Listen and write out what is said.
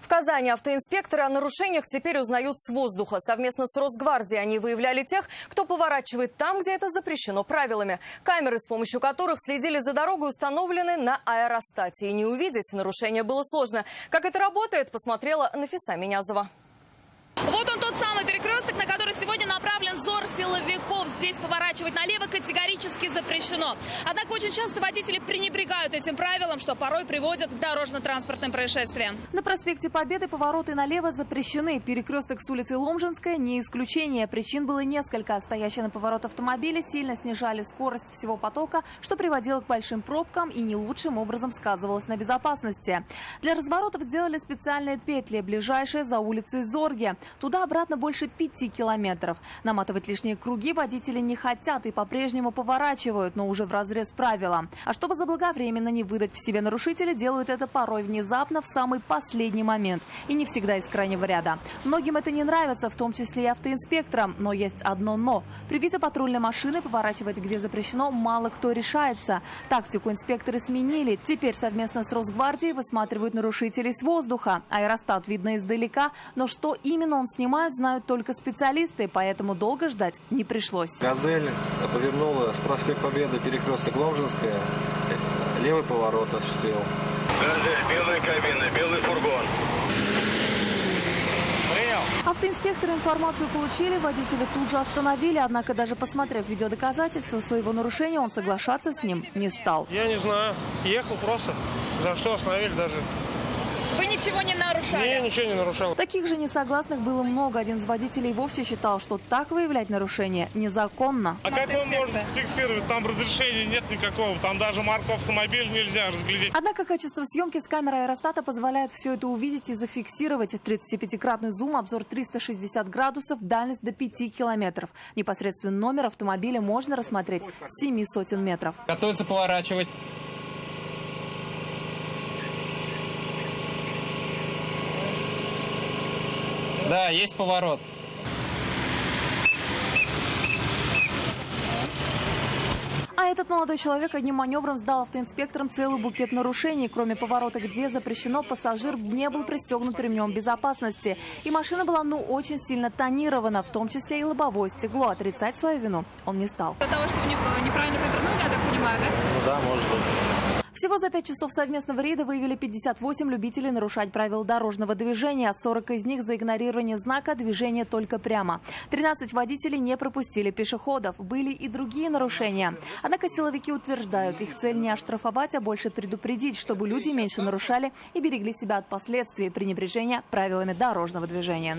В Казани автоинспекторы о нарушениях теперь узнают с воздуха. Совместно с Росгвардией они выявляли тех, кто поворачивает там, где это запрещено правилами. Камеры, с помощью которых следили за дорогой, установлены на аэростате. И не увидеть нарушение было сложно. Как это работает, посмотрела Нафиса Минязова. Вот он, тот самый перекресток, на который сегодня направлен взор силовиков. Здесь поворачивать налево категорически запрещено. Однако очень часто водители пренебрегают этим правилом, что порой приводит к дорожно-транспортным происшествиям. На проспекте Победы повороты налево запрещены. Перекресток с улицы Ломжинская не исключение. Причин было несколько. Стоящие на поворот автомобили сильно снижали скорость всего потока, что приводило к большим пробкам и не лучшим образом сказывалось на безопасности. Для разворотов сделали специальные петли, ближайшие за улицей Зорге. Туда-обратно больше 5 километров. Наматывать лишние круги водители не хотят и по-прежнему поворачивают, но уже вразрез правила. А чтобы заблаговременно не выдать в себе нарушителя, делают это порой внезапно в самый последний момент. И не всегда из крайнего ряда. Многим это не нравится, в том числе и автоинспекторам. Но есть одно «но». При виде патрульной машины поворачивать, где запрещено, мало кто решается. Тактику инспекторы сменили. Теперь совместно с Росгвардией высматривают нарушителей с воздуха. Аэростат видно издалека, но что именно он снимает, знают только специалисты, поэтому долго ждать не пришлось. «Газель» повернула с проспекта Победы, перекресток Ломжинская, левый поворот осуществил. «Газель», белая кабина, белый фургон. Автоинспекторы информацию получили, водителя тут же остановили, однако даже посмотрев видеодоказательства своего нарушения, он соглашаться с ним не стал. Я не знаю, ехал просто, за что остановили даже. Вы ничего не нарушали? Не, ничего не нарушал. Таких же несогласных было много. Один из водителей вовсе считал, что так выявлять нарушения незаконно. А как он может фиксировать? Там разрешения нет никакого. Там даже марку автомобиля нельзя разглядеть. Однако качество съемки с камеры аэростата позволяет все это увидеть и зафиксировать. 35-кратный зум, обзор 360 градусов, дальность до 5 километров. Непосредственно номер автомобиля можно рассмотреть с 7 сотен метров. Готовится поворачивать. Да, есть поворот. А этот молодой человек одним маневром сдал автоинспекторам целый букет нарушений. Кроме поворота, где запрещено, пассажир не был пристегнут ремнем безопасности. И машина была очень сильно тонирована, в том числе и лобовое стекло. Отрицать свою вину он не стал. Для того, чтобы неправильно повернули, я так понимаю, да? Ну да, может быть. Всего за 5 часов совместного рейда выявили 58 любителей нарушать правила дорожного движения. 40 из них за игнорирование знака «Движение только прямо». 13 водителей не пропустили пешеходов. Были и другие нарушения. Однако силовики утверждают, их цель не оштрафовать, а больше предупредить, чтобы люди меньше нарушали и берегли себя от последствий пренебрежения правилами дорожного движения.